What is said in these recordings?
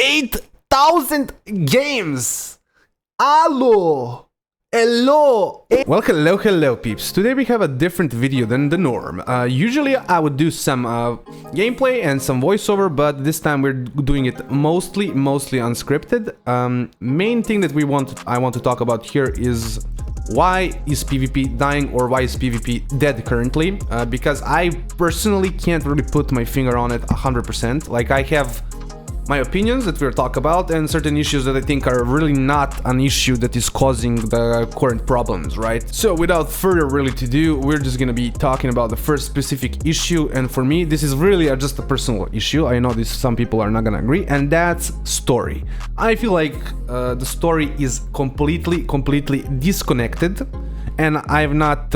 8,000 games. Hello. Well, hello peeps. Today we have a different video than the norm. Usually I would do some gameplay and some voiceover, but this time we're doing it mostly unscripted. Main thing that I want to talk about here is why is PvP dying, or why is PvP dead currently? Because I personally can't really put my finger on it 100%. Like, I have my opinions that we'll talk about and certain issues that I think are really not an issue that is causing the current problems, right? So without further really to do, we're just gonna be talking about the first specific issue, and for me this is really just a personal issue. I know some people are not gonna agree, and that's story. I feel like the story is completely disconnected, and I've not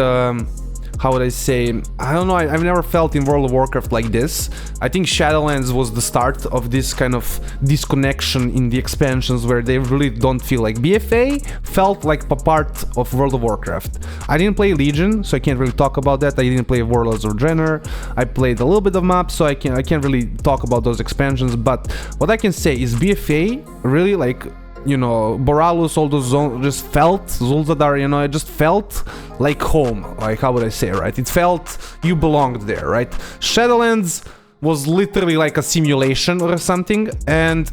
how would I say, I don't know, I've never felt in World of Warcraft like this. I think Shadowlands was the start of this kind of disconnection in the expansions where they really don't feel like BFA felt like a part of World of Warcraft. I didn't play Legion, so I can't really talk about that. I didn't play Warlords of Draenor. I played a little bit of maps, so I can't really talk about those expansions, but what I can say is BFA really, like, you know, Boralus, all those zones just felt, Zul'Zadar, you know, it just felt like home. Like, how would I say, right? It felt you belonged there, right? Shadowlands was literally like a simulation or something, and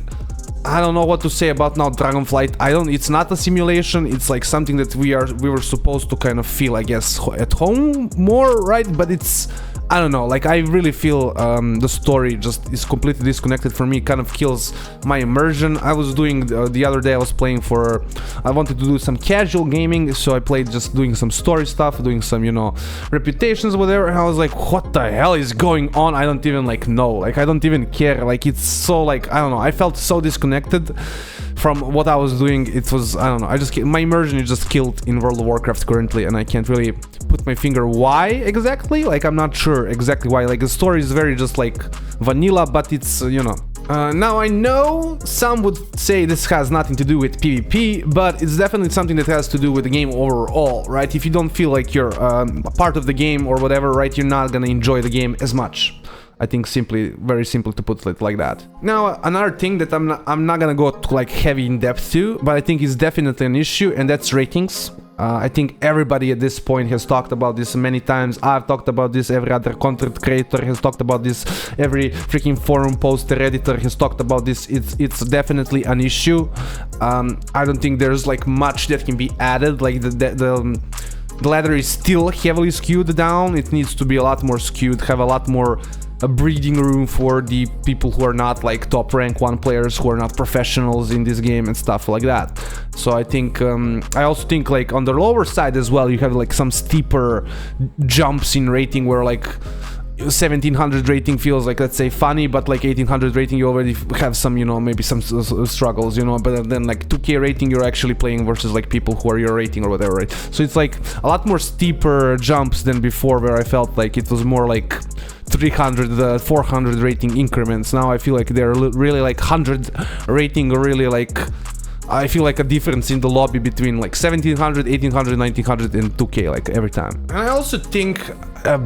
I don't know what to say about now Dragonflight. It's not a simulation, it's like something that we were supposed to kind of feel, I guess, at home more, right? But it's, I don't know, like, I really feel the story just is completely disconnected for me. It kind of kills my immersion. I was doing, the other day I was playing I wanted to do some casual gaming, so I played just doing some story stuff, doing some, you know, reputations, whatever, and I was like, what the hell is going on? I don't even, like, know, like, I don't even care, like, it's so, like, I don't know, I felt so disconnected from what I was doing. It was, I don't know, my immersion is just killed in World of Warcraft currently, and I can't really put my finger why exactly. Like, I'm not sure exactly why. Like, the story is very just like vanilla, but it's, you know. Now, I know some would say this has nothing to do with PvP, but it's definitely something that has to do with the game overall, right? If you don't feel like you're a part of the game or whatever, right, you're not gonna enjoy the game as much. I think very simple to put it like that. Now, another thing that I'm not gonna go to like heavy in depth to, but I think is definitely an issue, and that's ratings. I think everybody at this point has talked about this many times. I've talked about this, every other content creator has talked about this, every freaking forum poster, editor has talked about this. It's definitely an issue. I don't think there's like much that can be added. Like the ladder is still heavily skewed down. It needs to be a lot more skewed, have a lot more a breathing room for the people who are not like top rank 1 players, who are not professionals in this game and stuff like that. So I think I also think, like, on the lower side as well, you have like some steeper jumps in rating where like 1700 rating feels like, let's say, funny, but like 1800 rating you already have some, you know, maybe some struggles, you know, but then like 2k rating you're actually playing versus like people who are your rating or whatever, right? So it's like a lot more steeper jumps than before, where I felt like it was more like 300 400 rating increments. Now I feel like they're really like 100 rating, or really like, I feel like a difference in the lobby between like 1700, 1800, 1900 and 2k like every time. And I also think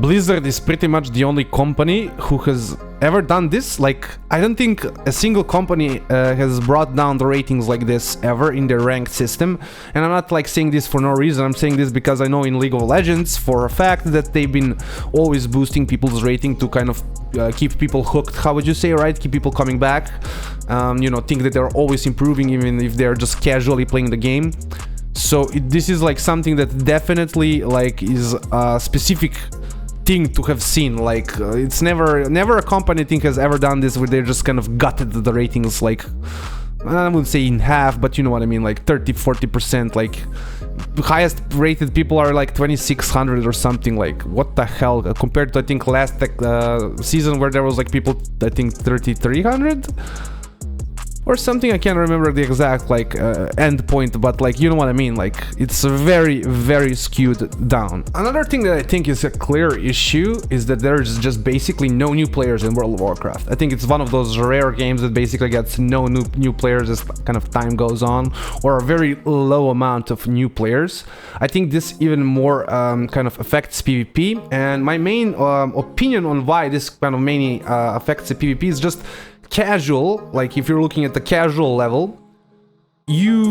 Blizzard is pretty much the only company who has ever done this. Like, I don't think a single company has brought down the ratings like this ever in their ranked system. And I'm not like saying this for no reason. I'm saying this because I know in League of Legends for a fact that they've been always boosting people's rating to kind of keep people hooked, how would you say, right? Keep people coming back, you know, think that they're always improving even if they're just casually playing the game. So this is like something that definitely like is a specific thing to have seen. Like, it's never a company, I think, has ever done this where they're just kind of gutted the ratings, like, I wouldn't say in half, but you know what I mean, like 30-40%. like the highest rated people are like 2600 or something. Like, what the hell, compared to I think last season where there was like people, I think 3300 or something. I can't remember the exact like end point, but like, you know what I mean, like it's very skewed down. Another thing that I think is a clear issue is that there's just basically no new players in World of Warcraft. I think it's one of those rare games that basically gets no new players as kind of time goes on, or a very low amount of new players. I think this even more kind of affects PvP, and my main opinion on why this kind of mainly affects the PvP is just casual, like if you're looking at the casual level, you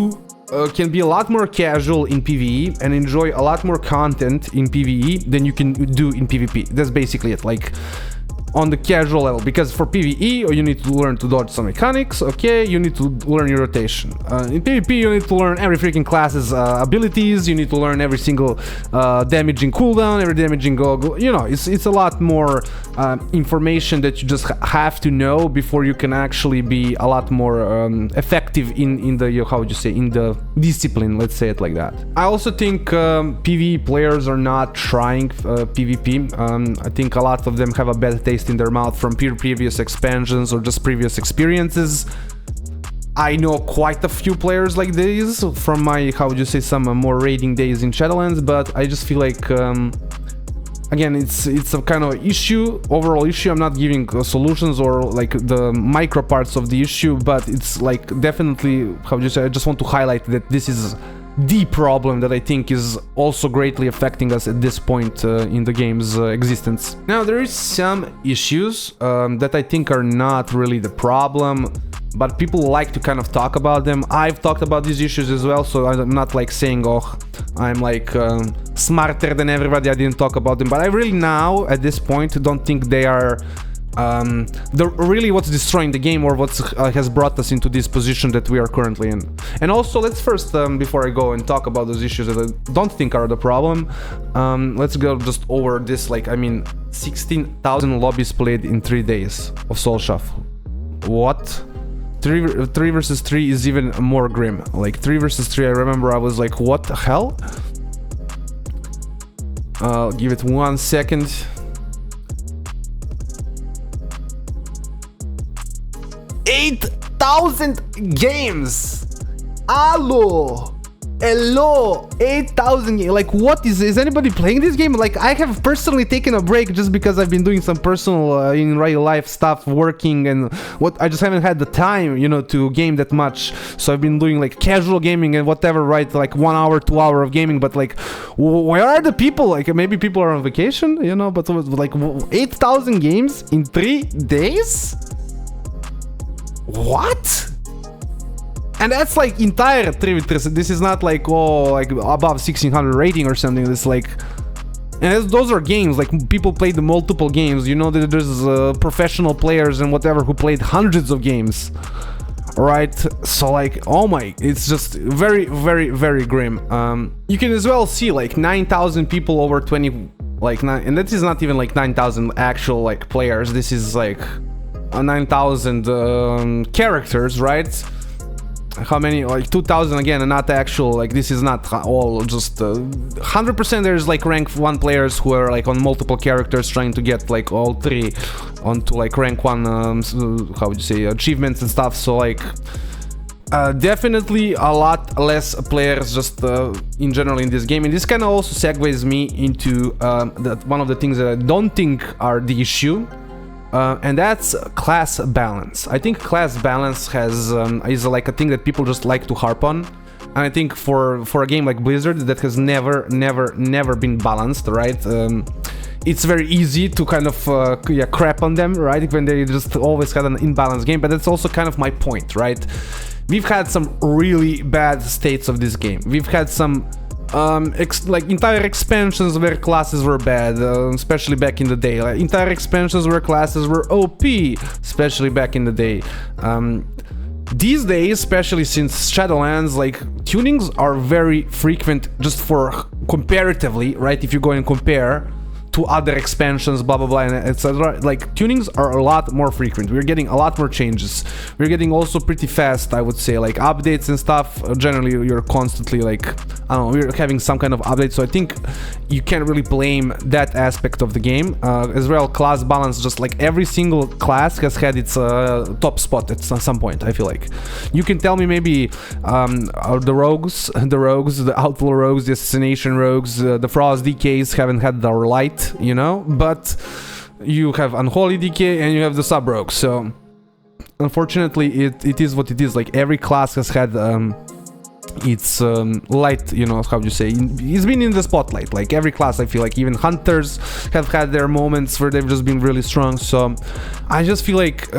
can be a lot more casual in PvE and enjoy a lot more content in PvE than you can do in PvP. That's basically it, like on the casual level, because for PvE you need to learn to dodge some mechanics, okay, you need to learn your rotation. In PvP you need to learn every freaking class's abilities, you need to learn every single damaging cooldown, every damaging go, you know, it's a lot more information that you just have to know before you can actually be a lot more effective in the, how would you say, in the discipline, let's say it like that. I also think PvE players are not trying PvP. I think a lot of them have a bad taste in their mouth from previous expansions or just previous experiences. I know quite a few players like these from my, how would you say, some more raiding days in Shadowlands, but I just feel like again, it's a kind of issue, overall issue. I'm not giving solutions or like the micro parts of the issue, but it's like definitely, how would you say, I just want to highlight that this is the problem that I think is also greatly affecting us at this point in the game's existence. Now, there is some issues that I think are not really the problem, but people like to kind of talk about them. I've talked about these issues as well, so I'm not like saying, oh, I'm like smarter than everybody, I didn't talk about them, but I really now, at this point, don't think they are really what's destroying the game or what has brought us into this position that we are currently in. And also, let's first, before I go and talk about those issues that I don't think are the problem, let's go just over this, like, I mean, 16,000 lobbies played in 3 days of Soul Shuffle. What? 3 versus 3 is even more grim. Like 3 versus 3, I remember I was like, what the hell? I'll give it 1 second. 8,000 games! Hello! Hello! 8,000 games! Like, what is anybody playing this game? Like, I have personally taken a break just because I've been doing some personal in real life stuff, working, and what I just haven't had the time, you know, to game that much. So I've been doing like casual gaming and whatever, right? Like 1 hour, 2 hour of gaming, but like, where are the people? Like, maybe people are on vacation, you know, but like 8,000 games in 3 days? What? And that's like entire 3v3. This is not like, oh, like above 1600 rating or something. It's like, and those are games, like people played the multiple games, you know, that there's professional players and whatever who played hundreds of games, right? So like, oh my, it's just very, very, very grim. You can as well see like 9,000 people over 20, like, and that is not even like 9,000 actual like players. This is like 9,000 characters, right? How many? Like 2,000 again, and not actual, like this is not all just 100%. There's like rank 1 players who are like on multiple characters trying to get like all 3 onto like rank 1 how would you say, achievements and stuff. So like definitely a lot less players just in general in this game, and this kind of also segues me into one of the things that I don't think are the issue. And that's class balance. I think class balance is like a thing that people just like to harp on. And I think for a game like Blizzard that has never been balanced, right? It's very easy to kind of crap on them, right? When they just always had an imbalanced game. But that's also kind of my point, right? We've had some really bad states of this game. We've had some like entire expansions where classes were bad, especially back in the day. Like entire expansions where classes were OP, especially back in the day. These days, especially since Shadowlands, like tunings are very frequent just for comparatively, right? If you go and compare to other expansions, blah blah blah, and etc. Like tunings are a lot more frequent. We're getting a lot more changes. We're getting also pretty fast, I would say, like updates and stuff. Generally, you're constantly like, I don't know, we're having some kind of update. So I think you can't really blame that aspect of the game. As well, class balance, just like every single class has had its top spot at some point. I feel like you can tell me maybe the rogues, the outlaw rogues, the assassination rogues, the frost DKs haven't had their light, you know, but you have unholy DK and you have the sub rogues. So unfortunately, it is what it is. Like every class has had it's light, you know, how do you say, it's been in the spotlight. Like every class, I feel like even hunters have had their moments where they've just been really strong. So I just feel like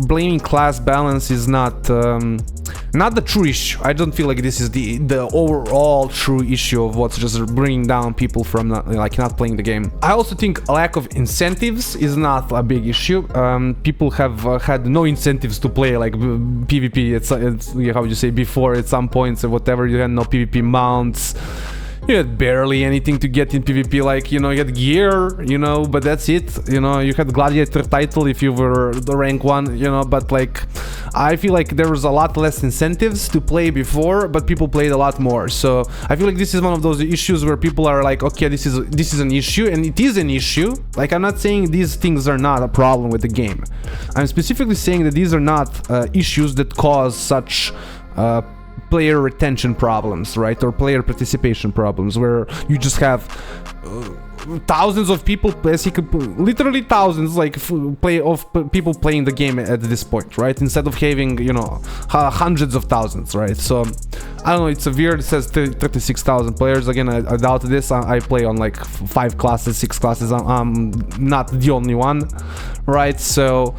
blaming class balance is not the true issue. I don't feel like this is the overall true issue of what's just bringing down people from not playing the game. I also think a lack of incentives is not a big issue. People have had no incentives to play like PvP. It's how you say, before at some points or whatever. You had no PvP mounts. You had barely anything to get in PvP, like, you know, you had gear, you know, but that's it. You know, you had gladiator title if you were the rank 1, you know, but like I feel like there was a lot less incentives to play before, but people played a lot more. So I feel like this is one of those issues where people are like, okay, this is an issue, and it is an issue. Like, I'm not saying these things are not a problem with the game. I'm specifically saying that these are not issues that cause such player retention problems, right, or player participation problems, where you just have thousands of people, literally thousands, like people playing the game at this point, right, instead of having, you know, hundreds of thousands, right? So I don't know, it's weird. It says 36,000 players. Again, I doubt this. I play on like 5 classes, 6 classes. I'm not the only one, right? So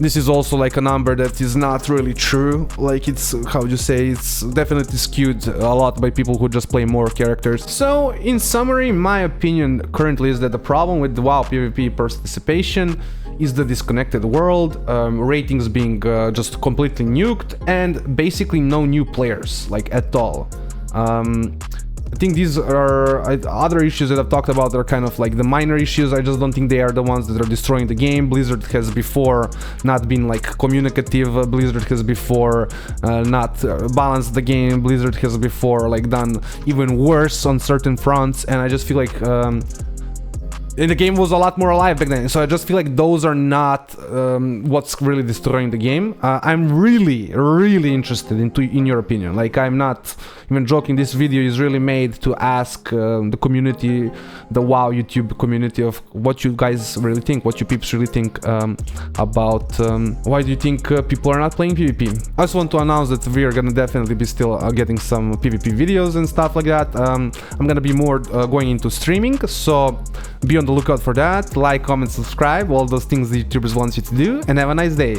this is also like a number that is not really true. Like, it's, how would you say, it's definitely skewed a lot by people who just play more characters. So in summary, my opinion currently is that the problem with the WoW PvP participation is the disconnected world, ratings being just completely nuked, and basically no new players, like, at all. I think these are other issues that I've talked about are kind of like the minor issues. I just don't think they are the ones that are destroying the game. Blizzard has before not been like communicative. Blizzard has before not balanced the game. Blizzard has before like done even worse on certain fronts, and I just feel like and the game was a lot more alive back then, so I just feel like those are not what's really destroying the game. I'm really interested in your opinion. Like, I'm not even joking. This video is really made to ask the community, the WoW YouTube community, of what you guys really think, what you peeps really think about why do you think people are not playing PvP. I just want to announce that we are gonna definitely be still getting some PvP videos and stuff like that. I'm gonna be more going into streaming, so be on the lookout for that. Like, comment, subscribe, all those things the YouTubers want you to do, and have a nice day.